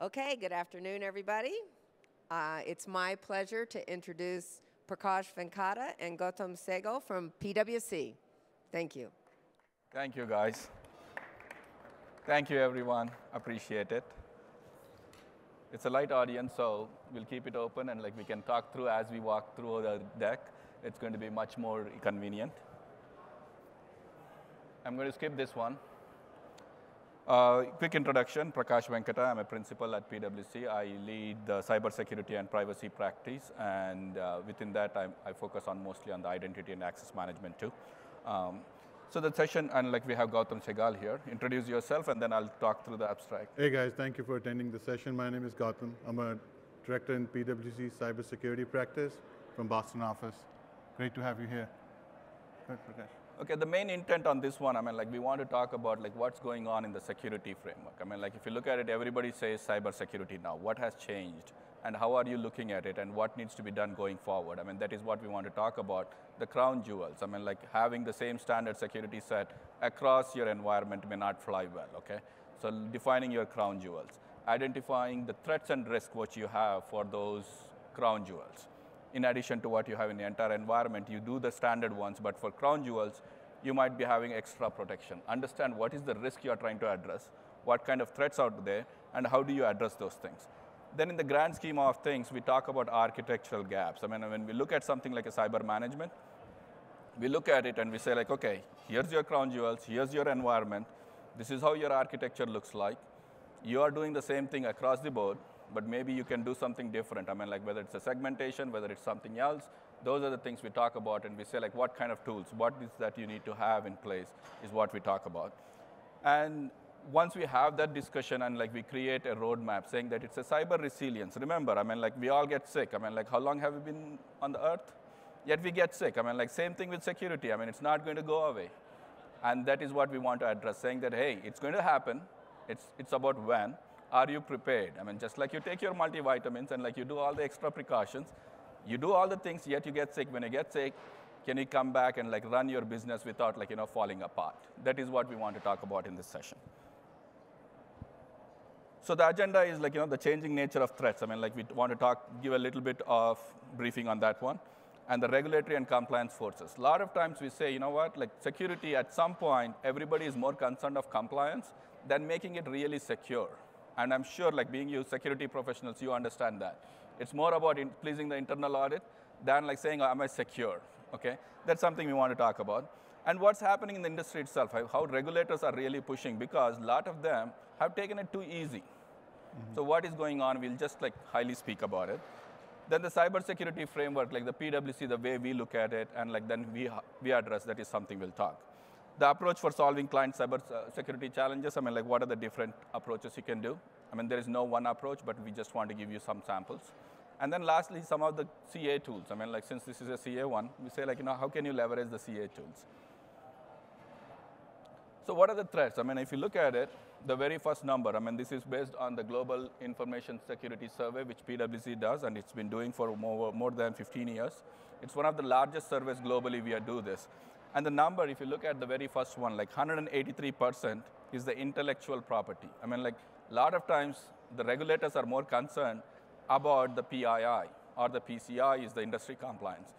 Okay, good afternoon, everybody. It's my pleasure to introduce Prakash Venkata and Gautam Sehgal from PwC. Thank you. Thank you, guys. Thank you, everyone. Appreciate it. It's a light audience, so we'll keep it open and we can talk through as we walk through the deck. It's going to be much more convenient. I'm going to skip this one. Quick introduction, Prakash Venkata. I'm a principal at PwC. I lead the Cybersecurity and Privacy practice, and within that, I focus mostly on the identity and access management too. So the session, and we have Gautam Sehgal here. Introduce yourself, and then I'll talk through the abstract. Hey guys, thank you for attending the session. My name is Gautam. I'm a director in PwC Cybersecurity practice from Boston office. Great to have you here. Go ahead, Prakash. Okay, the main intent on this one, we want to talk about what's going on in the security framework. If you look at it, everybody says cybersecurity now. What has changed, and how are you looking at it, and what needs to be done going forward? That is what we want to talk about. The crown jewels. Having the same standard security set across your environment may not fly well. Okay, so defining your crown jewels, identifying the threats and risks what you have for those crown jewels. In addition to what you have in the entire environment, you do the standard ones, but for crown jewels, you might be having extra protection. Understand what is the risk you're trying to address, what kind of threats out there, and how do you address those things. Then in the grand scheme of things, we talk about architectural gaps. When we look at something like a cyber management, we look at it and we say okay, here's your crown jewels, here's your environment, this is how your architecture looks like. You are doing the same thing across the board, but maybe you can do something different. Whether it's a segmentation, whether it's something else, those are the things we talk about, and we say what kind of tools, what is that you need to have in place is what we talk about. And once we have that discussion and we create a roadmap saying that it's a cyber resilience. Remember, we all get sick. How long have we been on the earth? Yet we get sick. Same thing with security. It's not going to go away. And that is what we want to address, saying that, hey, it's going to happen. It's about when. Are you prepared? Just like you take your multivitamins and you do all the extra precautions, you do all the things, yet you get sick. When you get sick, can you come back and run your business without falling apart? That is what we want to talk about in this session. So the agenda is the changing nature of threats. We want to give a little bit of briefing on that one. And the regulatory and compliance forces. A lot of times we say, security at some point, everybody is more concerned of compliance than making it really secure. And I'm sure, being you security professionals, you understand that. It's more about pleasing the internal audit than saying, am I secure? Okay, that's something we want to talk about. And what's happening in the industry itself, how regulators are really pushing, because a lot of them have taken it too easy. Mm-hmm. So what is going on? We'll just highly speak about it. Then the cybersecurity framework, the PwC, the way we look at it, and then we address that is something we'll talk. The approach for solving client cybersecurity challenges, what are the different approaches you can do? There is no one approach, but we just want to give you some samples. And then lastly, some of the CA tools. Since this is a CA one, we say, how can you leverage the CA tools? So what are the threats? If you look at it, the very first number, this is based on the Global Information Security Survey, which PwC does, and it's been doing for more than 15 years. It's one of the largest surveys globally we do this. And the number, if you look at the very first one, 183% is the intellectual property. A lot of times, the regulators are more concerned about the PII, or the PCI is the industry compliance.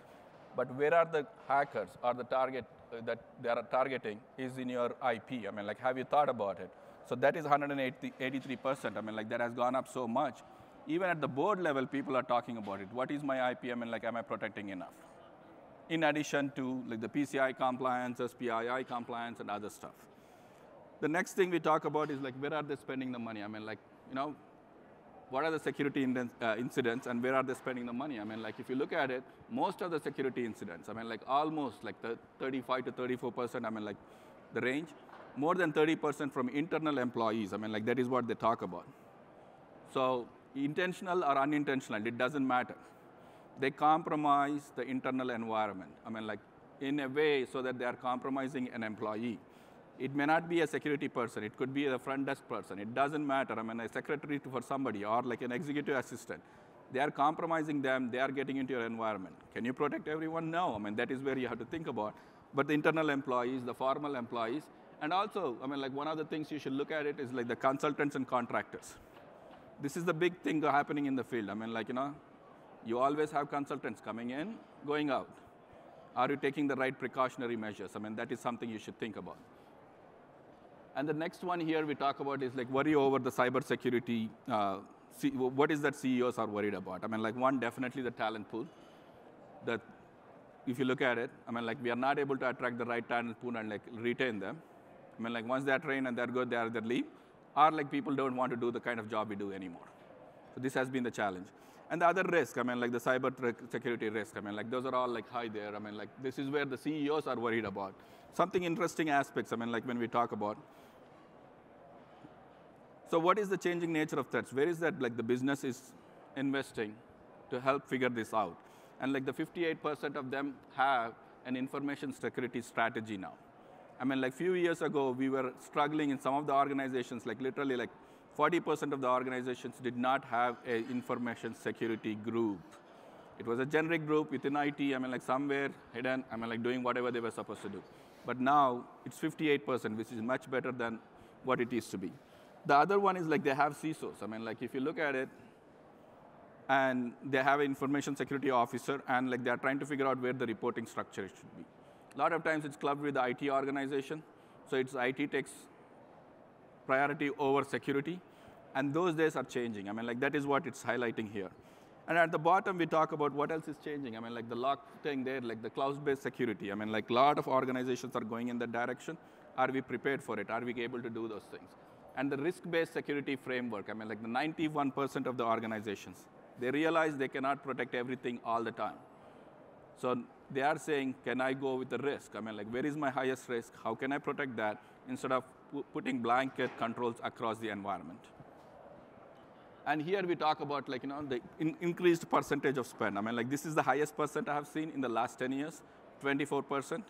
But where are the hackers, or the target that they are targeting is in your IP. Have you thought about it? So that is 183%. That has gone up so much. Even at the board level, people are talking about it. What is my IP? Am I protecting enough? In addition to the PCI compliances, PII compliance, and other stuff. The next thing we talk about is where are they spending the money? What are the security incidents, and where are they spending the money? If you look at it, most of the security incidents, almost the 35 to 34%, the range, more than 30% from internal employees. That is what they talk about. So intentional or unintentional, it doesn't matter. They compromise the internal environment. In a way so that they are compromising an employee. It may not be a security person. It could be a front desk person. It doesn't matter. A secretary for somebody or an executive assistant. They are compromising them. They are getting into your environment. Can you protect everyone? No. That is where you have to think about. But the internal employees, the formal employees, and also, one of the things you should look at it is the consultants and contractors. this is the big thing happening in the field. I mean, like, you always have consultants coming in, going out. Are you taking the right precautionary measures? I mean, that is something you should think about. And the next one here we talk about is like worry over the cybersecurity. What is that CEOs are worried about? I mean, like one, definitely the talent pool. That if you look at it, I mean, like we are not able to attract the right talent pool and like retain them. I mean, like once they are trained and they're good, they either leave, or like people don't want to do the kind of job we do anymore. So this has been the challenge. And the other risk, I mean, like the cyber security risk, I mean, like those are all like high there. I mean, like this is where the CEOs are worried about. Something interesting aspects, I mean, like when we talk about. So what is the changing nature of threats? Where is that like the business is investing to help figure this out? And like the 58% of them have an information security strategy now. I mean, like few years ago, we were struggling in some of the organizations, like literally like 40% of the organizations did not have an information security group. It was a generic group within IT, I mean, like somewhere hidden, I mean, like doing whatever they were supposed to do. But now it's 58%, which is much better than what it used to be. The other one is like they have CISOs. I mean, like if you look at it, and they have an information security officer, and like they're trying to figure out where the reporting structure should be. A lot of times it's clubbed with the IT organization, so it's IT takes priority over security, and those days are changing. I mean, like that is what it's highlighting here. And at the bottom, we talk about what else is changing. I mean, like the lock thing there, like the cloud-based security. I mean, like a lot of organizations are going in that direction. Are we prepared for it? Are we able to do those things? And the risk-based security framework, I mean, like the 91% of the organizations, they realize they cannot protect everything all the time. So they are saying, can I go with the risk? I mean, like, where is my highest risk? How can I protect that instead of putting blanket controls across the environment? And here we talk about, like, the increased percentage of spend. I mean, like, this is the highest percent I have seen in the last 10 years, 24%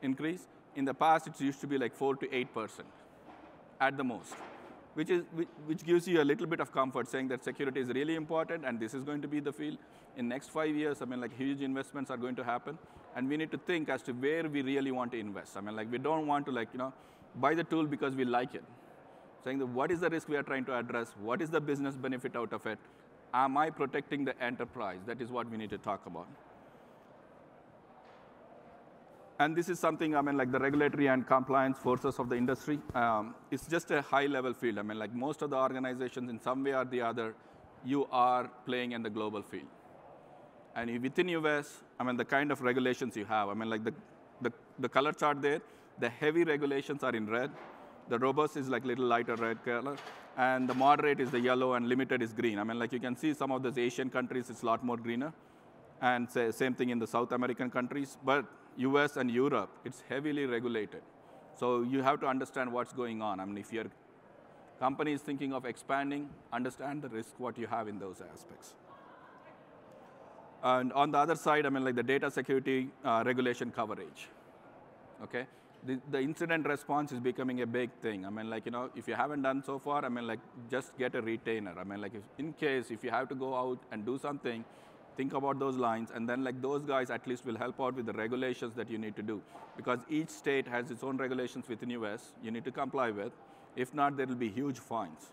increase. In the past, it used to be like 4 to 8% at the most, which gives you a little bit of comfort, saying that security is really important, and this is going to be the field. In next 5 years, I mean, like, huge investments are going to happen, and we need to think as to where we really want to invest. I mean, like, we don't want to, like, buy the tool because we like it. Saying that what is the risk we are trying to address? What is the business benefit out of it? Am I protecting the enterprise? That is what we need to talk about. And this is something, I mean, like the regulatory and compliance forces of the industry. It's just a high-level field. I mean, like most of the organizations, in some way or the other, you are playing in the global field. And within US, I mean, the kind of regulations you have, I mean, like the color chart there, the heavy regulations are in red. The robust is like little lighter red color. And the moderate is the yellow, and limited is green. I mean, like you can see some of those Asian countries, it's a lot more greener. And same thing in the South American countries. But US and Europe, it's heavily regulated. So you have to understand what's going on. I mean, if your company is thinking of expanding, understand the risk, what you have in those aspects. And on the other side, I mean, like the data security regulation coverage, okay? The incident response is becoming a big thing. I mean, like, if you haven't done so far, I mean, like, just get a retainer. I mean, like, if you have to go out and do something, think about those lines, and then like those guys at least will help out with the regulations that you need to do. Because each state has its own regulations within US you need to comply with. If not, there will be huge fines.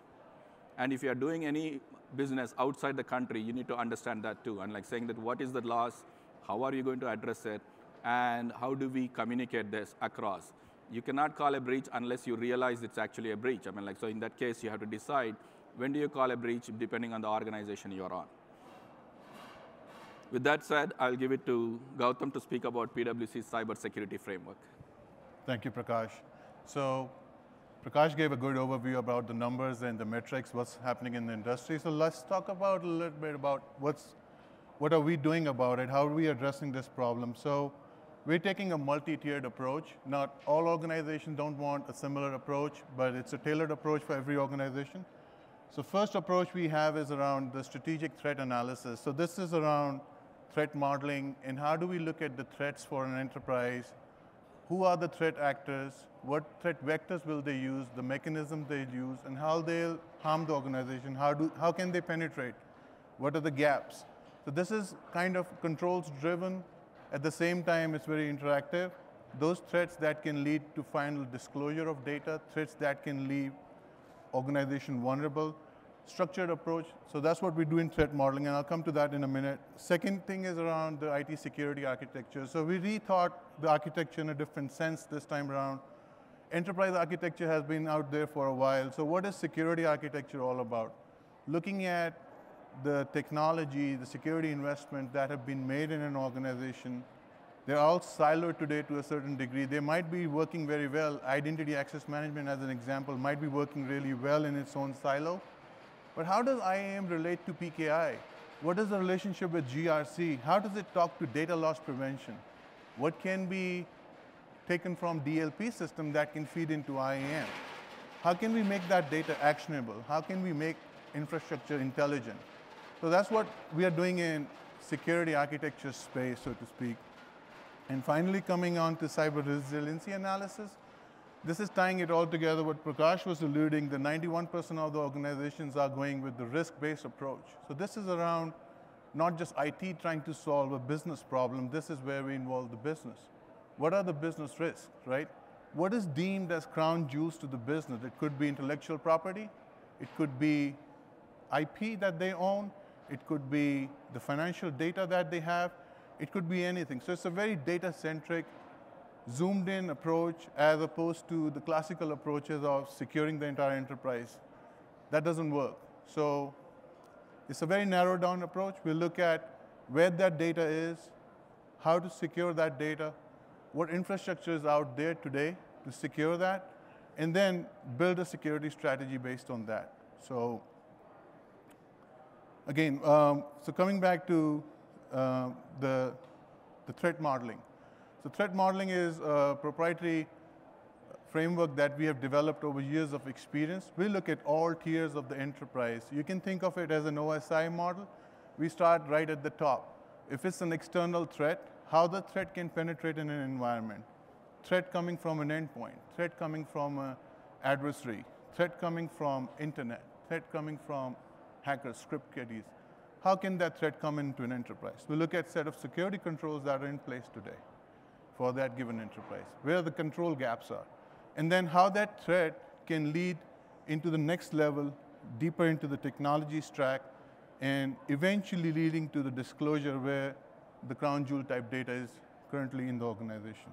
And if you are doing any business outside the country, you need to understand that too. And like saying that what is the loss, how are you going to address it, and how do we communicate this across? You cannot call a breach unless you realize it's actually a breach. I mean, like, so in that case, you have to decide when do you call a breach depending on the organization you're on. With that said, I'll give it to Gautam to speak about PwC's Cybersecurity Framework. Thank you, Prakash. So Prakash gave a good overview about the numbers and the metrics, what's happening in the industry. So let's talk about a little bit about what are we doing about it, how are we addressing this problem. So we're taking a multi-tiered approach. Not all organizations don't want a similar approach, but it's a tailored approach for every organization. So first approach we have is around the strategic threat analysis. So this is around threat modeling, and how do we look at the threats for an enterprise? Who are the threat actors? What threat vectors will they use? The mechanism they use, and how they'll harm the organization? How can they penetrate? What are the gaps? So this is kind of controls driven. At the same time, it's very interactive. Those threats that can lead to final disclosure of data, threats that can leave organization vulnerable. structured approach. So that's what we do in threat modeling, and I'll come to that in a minute. Second thing is around the IT security architecture. So we rethought the architecture in a different sense this time around. Enterprise architecture has been out there for a while. So what is security architecture all about? Looking at the technology, the security investment that have been made in an organization. They're all siloed today to a certain degree. They might be working very well. Identity access management, as an example, might be working really well in its own silo. But how does IAM relate to PKI? What is the relationship with GRC? How does it talk to data loss prevention? What can be taken from DLP system that can feed into IAM? How can we make that data actionable? How can we make infrastructure intelligent? So that's what we are doing in security architecture space, so to speak. And finally, coming on to cyber resiliency analysis, this is tying it all together. What Prakash was alluding, the 91% of the organizations are going with the risk-based approach. So this is around not just IT trying to solve a business problem. This is where we involve the business. What are the business risks, right? What is deemed as crown jewels to the business? It could be intellectual property. It could be IP that they own. It could be the financial data that they have. It could be anything. So it's a very data-centric, zoomed-in approach as opposed to the classical approaches of securing the entire enterprise. That doesn't work. So it's a very narrowed-down approach. We look at where that data is, how to secure that data, what infrastructure is out there today to secure that, and then build a security strategy based on that. So again, so coming back to the threat modeling. So threat modeling is a proprietary framework that we have developed over years of experience. We look at all tiers of the enterprise. You can think of it as an OSI model. We start right at the top. If it's an external threat, how the threat can penetrate in an environment. Threat coming from an endpoint, threat coming from an adversary, threat coming from internet, threat coming from hackers, script kiddies. How can that threat come into an enterprise? We look at a set of security controls that are in place today for that given enterprise, where the control gaps are. And then how that threat can lead into the next level, deeper into the technology stack, and eventually leading to the disclosure where the crown jewel type data is currently in the organization.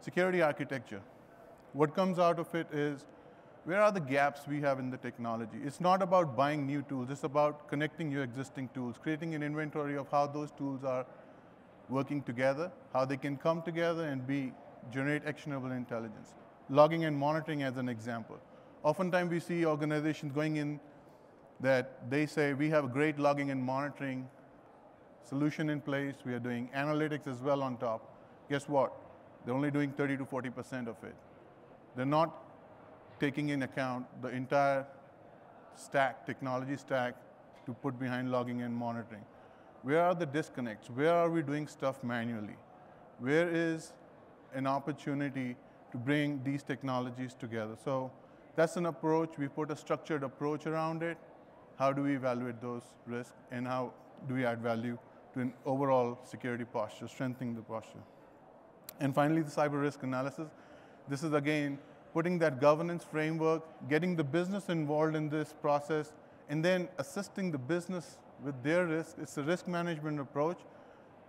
Security architecture. What comes out of it is, where are the gaps we have in the technology? It's not about buying new tools. It's about connecting your existing tools, creating an inventory of how those tools are working together, how they can come together and generate actionable intelligence. Logging and monitoring as an example. Oftentimes we see organizations going in that they say, we have a great logging and monitoring solution in place. We are doing analytics as well on top. Guess what? They're only doing 30 to 40% of it. They're not taking in account the entire stack, technology stack, to put behind logging and monitoring. Where are the disconnects? Where are we doing stuff manually? Where is an opportunity to bring these technologies together? So that's an approach. We put a structured approach around it. How do we evaluate those risks, and how do we add value to an overall security posture, strengthening the posture? And finally, the cyber risk analysis. This is, again, putting that governance framework, getting the business involved in this process, and then assisting the business with their risk. It's a risk management approach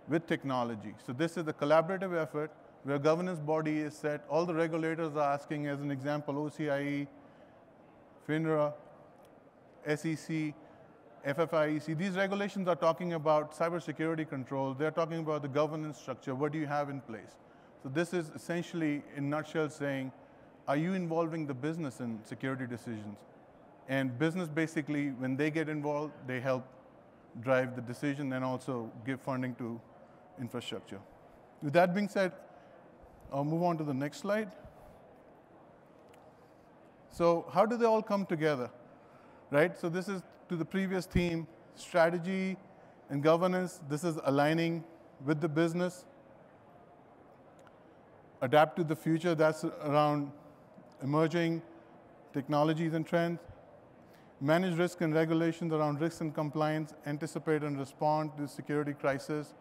with technology. So this is a collaborative effort where governance body is set. All the regulators are asking, as an example, OCIE, FINRA, SEC, FFIEC. These regulations are talking about cybersecurity control. They're talking about the governance structure. What do you have in place? So this is essentially, in a nutshell, saying, are you involving the business in security decisions? And business, basically, when they get involved, they help drive the decision and also give funding to infrastructure. With that being said, I'll move on to the next slide. So how do they all come together, right? So this is to the previous theme, strategy and governance. This is aligning with the business. Adapt to the future, that's around emerging technologies and trends. Manage risk and regulations around risks and compliance, anticipate and respond to security crisis.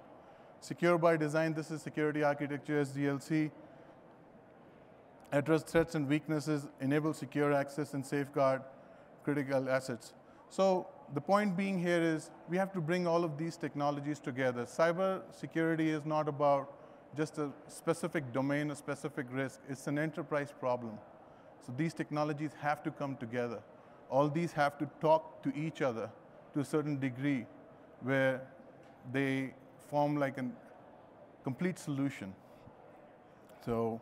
Secure by design, this is security architecture, SDLC. Address threats and weaknesses, enable secure access and safeguard critical assets. So the point being here is we have to bring all of these technologies together. Cyber security is not about just a specific domain, a specific risk. It's an enterprise problem. So these technologies have to come together. All these have to talk to each other to a certain degree where they form like a complete solution. So,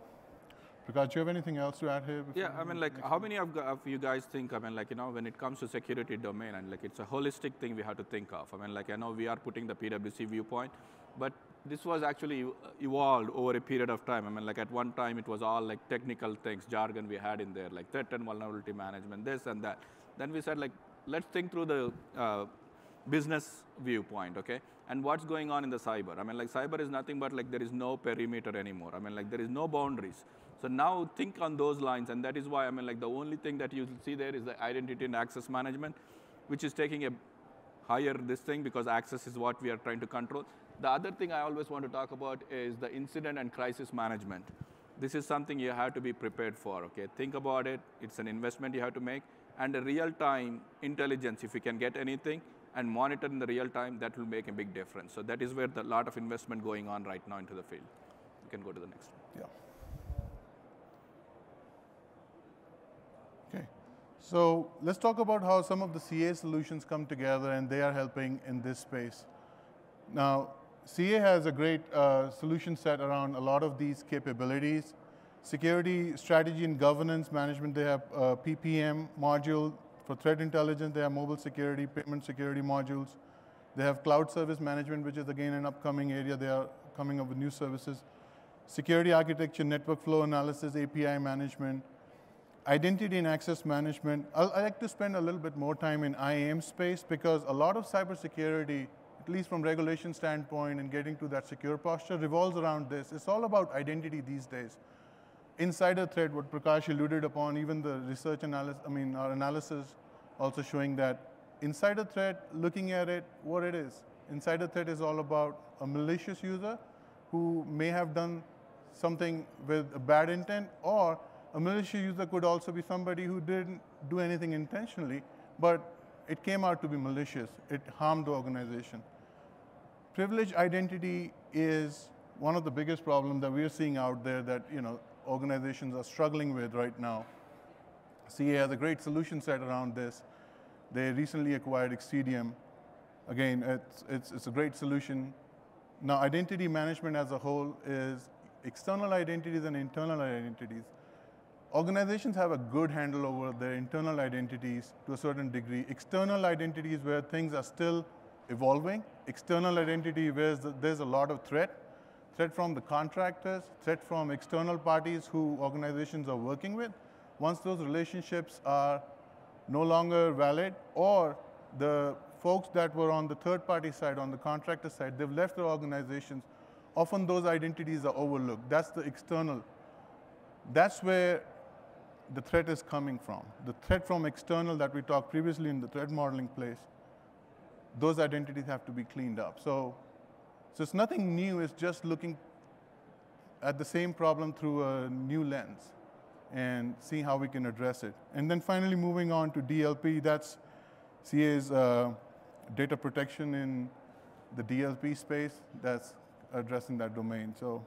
Prakash, do you have anything else to add here? Yeah, I mean, like, how many of you guys think, I mean, like, when it comes to security domain, and like, it's a holistic thing we have to think of. I mean, like, I know we are putting the PwC viewpoint, but this was actually evolved over a period of time. I mean, like, at one time, it was all like technical things, jargon we had in there, like threat and vulnerability management, this and that. Then we said, like, let's think through the business viewpoint, okay? And what's going on in the cyber? I mean, like, cyber is nothing but like there is no perimeter anymore. I mean, like, there is no boundaries. So now think on those lines, and that is why, I mean, like, the only thing that you see there is the identity and access management, which is taking a higher this thing because access is what we are trying to control. The other thing I always want to talk about is the incident and crisis management. This is something you have to be prepared for, okay? Think about it. It's an investment you have to make. And the real-time intelligence, if you can get anything and monitor in the real time, that will make a big difference. So that is where a lot of investment going on right now into the field. You can go to the next one. Yeah. Okay, so let's talk about how some of the CA solutions come together and they are helping in this space. Now, CA has a great solution set around a lot of these capabilities. Security strategy and governance management, they have PPM module. For threat intelligence, they have mobile security, payment security modules. They have cloud service management, which is again an upcoming area. They are coming up with new services. Security architecture, network flow analysis, API management, identity and access management. I like to spend a little bit more time in IAM space because a lot of cybersecurity, at least from regulation standpoint and getting to that secure posture, revolves around this. It's all about identity these days. Insider threat, what Prakash alluded upon, even the research analysis, our analysis also showing that insider threat, looking at it, what it is. Insider threat is all about a malicious user who may have done something with a bad intent, or a malicious user could also be somebody who didn't do anything intentionally, but it came out to be malicious. It harmed the organization. Privileged identity is one of the biggest problems that we're seeing out there that organizations are struggling with right now. CA has a great solution set around this. They recently acquired Exedium. Again, it's a great solution. Now, identity management as a whole is external identities and internal identities. Organizations have a good handle over their internal identities to a certain degree. External identities where things are still evolving. External identity where there's a lot of threat from the contractors, threat from external parties who organizations are working with. Once those relationships are no longer valid, or the folks that were on the third-party side, on the contractor side, they've left their organizations, often those identities are overlooked. That's the external. That's where the threat is coming from. The threat from external that we talked previously in the threat modeling place, those identities have to be cleaned up. So it's nothing new, it's just looking at the same problem through a new lens and see how we can address it. And then finally moving on to DLP, that's CA's data protection in the DLP space, that's addressing that domain. So,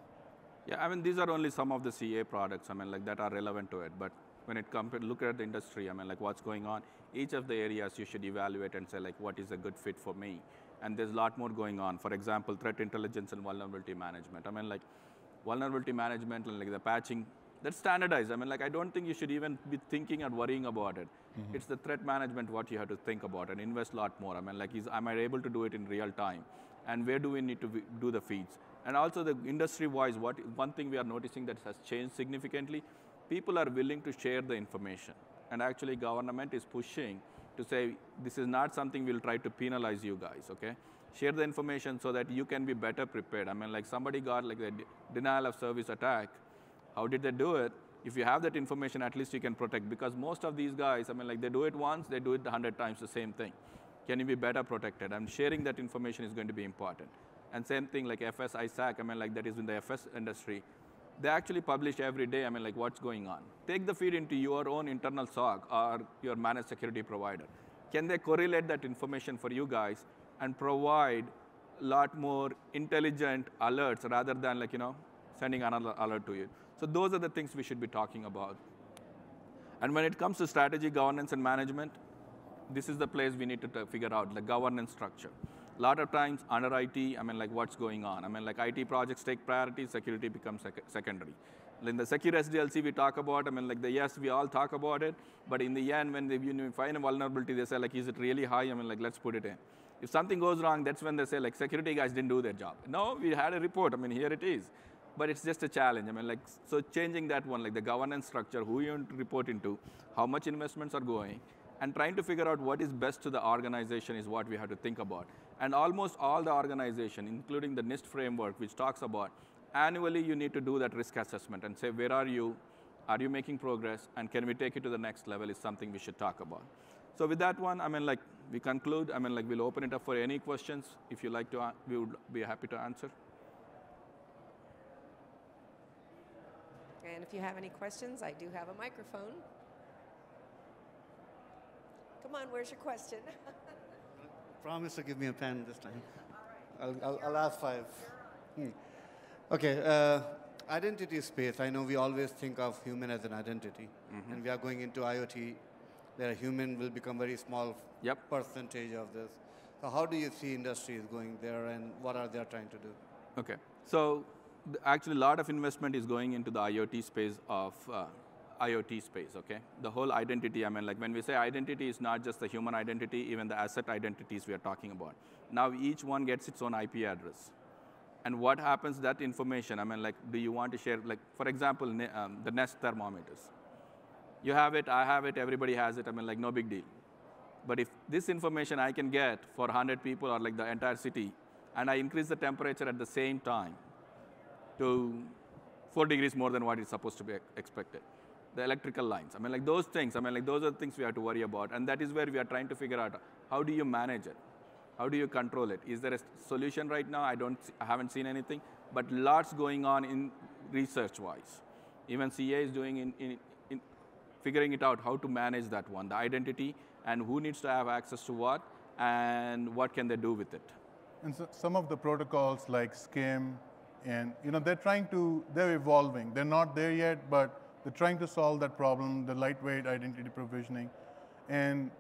yeah, I mean, these are only some of the CA products, that are relevant to it. But when it comes to look at the industry, what's going on, each of the areas you should evaluate and say, what is a good fit for me? And there's a lot more going on. For example, threat intelligence and vulnerability management. Vulnerability management and the patching, that's standardized. I don't think you should even be thinking and worrying about it. Mm-hmm. It's the threat management what you have to think about and invest a lot more. Am I able to do it in real time? And where do we need to do the feeds? And also the industry-wise, one thing we are noticing that has changed significantly, people are willing to share the information. And actually government is pushing to say, this is not something we'll try to penalize you guys, okay? Share the information so that you can be better prepared. Somebody got a denial of service attack. How did they do it? If you have that information, at least you can protect, because most of these guys, they do it once, they do it 100 times the same thing. Can you be better protected? And sharing that information is going to be important. And same thing like FS, ISAC, that is in the FS industry. they actually publish every day, I mean, like what's going on. Take the feed into your own internal SOC or your managed security provider. Can they correlate that information for you guys and provide a lot more intelligent alerts rather than like, sending another alert to you? So those are the things we should be talking about. And when it comes to strategy, governance, and management, this is the place we need to figure out, the governance structure. A lot of times under IT, I mean, like what's going on? I mean, like IT projects take priority, security becomes secondary. In the secure SDLC we talk about, I mean, like yes, we all talk about it, but in the end, when they find a vulnerability, they say like, is it really high? I mean, like let's put it in. If something goes wrong, that's when they say like, security guys didn't do their job. No, we had a report, I mean, here it is. But it's just a challenge. I mean, like, so changing that one, like the governance structure, who you want to report into, how much investments are going, and trying to figure out what is best to the organization is what we have to think about. And almost all the organization, including the NIST framework, which talks about annually you need to do that risk assessment and say, where are you making progress, and can we take it to the next level is something we should talk about. So with that one, I mean, like, we conclude. I mean, like, we'll open it up for any questions. If you like to, we would be happy to answer. And if you have any questions, I do have a microphone. Come on, where's your question? Promise to give me a pen this time. I'll ask 5. Okay, identity space. I know we always think of human as an identity, and we are going into IoT. Where human will become very small percentage of this. So how do you see industries going there, and what are they trying to do? Okay, so actually a lot of investment is going into the IoT space of IoT space, okay? The whole identity, I mean, like when we say identity, is not just the human identity, even the asset identities we are talking about. Now each one gets its own IP address. And what happens to that information? I mean, like, do you want to share, like, for example, the Nest thermometers. You have it, I have it, everybody has it, I mean, like, no big deal. But if this information I can get for 100 people or like the entire city, and I increase the temperature at the same time to 4 degrees more than what is supposed to be expected. The electrical lines, I mean, like those things, I mean, like those are the things we have to worry about. And that is where we are trying to figure out, how do you manage it? How do you control it? Is there a solution right now? I haven't seen anything, but lots going on in research-wise. Even CA is doing in figuring it out, how to manage that one, the identity, and who needs to have access to what, and what can they do with it. And so some of the protocols like SCIM, and they're evolving. They're not there yet, but they're trying to solve that problem, the lightweight identity provisioning. And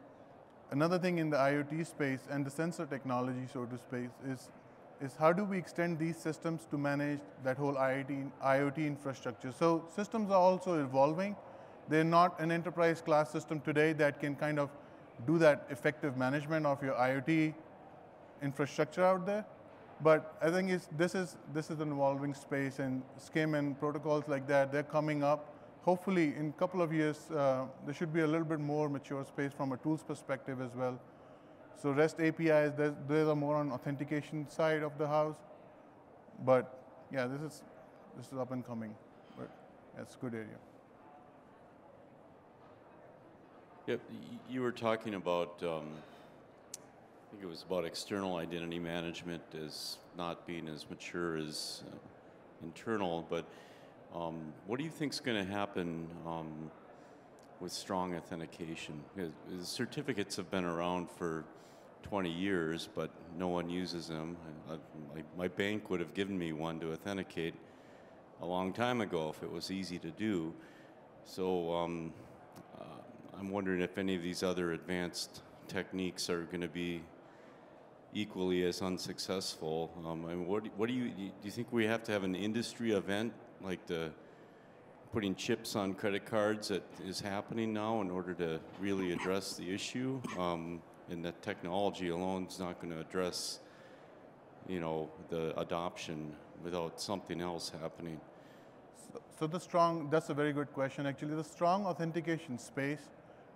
another thing in the IoT space and the sensor technology sort of space is how do we extend these systems to manage that whole IoT infrastructure. So systems are also evolving. They're not an enterprise class system today that can kind of do that effective management of your IoT infrastructure out there. But I think this is an evolving space, and SCIM and protocols like that, they're coming up. Hopefully, in a couple of years, there should be a little bit more mature space from a tools perspective as well. So REST APIs, those are more on authentication side of the house. But yeah, this is up and coming. But yeah, it's a good area. Yeah, you were talking about, I think it was about external identity management as not being as mature as internal, but what do you think is going to happen with strong authentication? Because certificates have been around for 20 years, but no one uses them. My bank would have given me one to authenticate a long time ago if it was easy to do. So I'm wondering if any of these other advanced techniques are going to be equally as unsuccessful. I mean, what do you think we have to have an industry event like the putting chips on credit cards that is happening now in order to really address the issue? And that technology alone is not going to address, the adoption without something else happening. So that's a very good question. Actually, the strong authentication space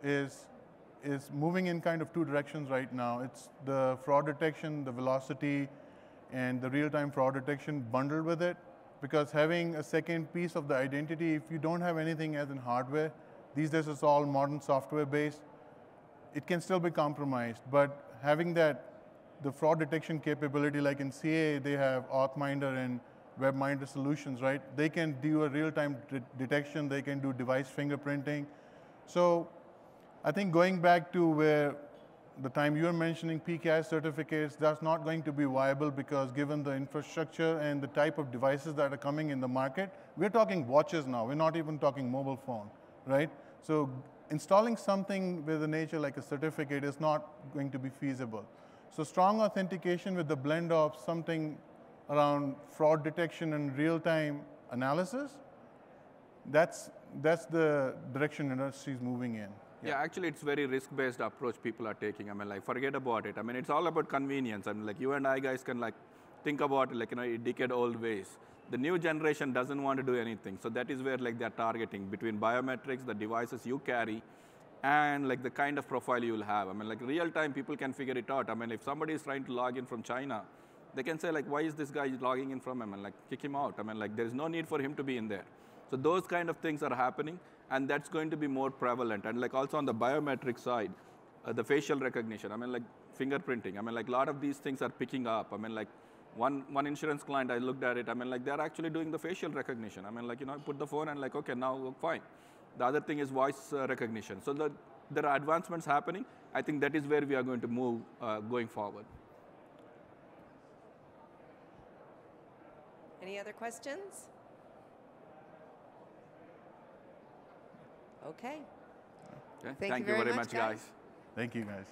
is moving in kind of 2 directions right now. It's the fraud detection, the velocity, and the real-time fraud detection bundled with it. Because having a second piece of the identity, if you don't have anything as in hardware, these days it's all modern software based, it can still be compromised. But having the fraud detection capability, like in CA, they have Authminder and web-minded solutions, right? They can do a real-time detection. They can do device fingerprinting. So I think going back to where the time you're mentioning PCAS certificates, that's not going to be viable because given the infrastructure and the type of devices that are coming in the market, we're talking watches now. We're not even talking mobile phone, right? So installing something with a nature like a certificate is not going to be feasible. So strong authentication with the blend of something around fraud detection and real-time analysis, that's the direction industry is moving in. Yeah, actually, it's very risk-based approach people are taking. I mean, like, forget about it. I mean, it's all about convenience. I mean, like, you and I guys can, like, think about it, like, decade-old ways. The new generation doesn't want to do anything. So that is where, like, they're targeting between biometrics, the devices you carry, and, like, the kind of profile you'll have. I mean, like, real-time, people can figure it out. I mean, if somebody is trying to log in from China, they can say, like, why is this guy logging in from? I mean, like, kick him out. I mean, like, there's no need for him to be in there. So those kind of things are happening, and that's going to be more prevalent. And like also on the biometric side, the facial recognition, I mean like fingerprinting, I mean like a lot of these things are picking up. I mean like one insurance client, I looked at it, I mean like they're actually doing the facial recognition. I mean like, put the phone and like, okay, now fine. The other thing is voice recognition. So there are advancements happening. I think that is where we are going to move going forward. Any other questions? Okay. Okay. Thank you very much, guys. Thank you, guys.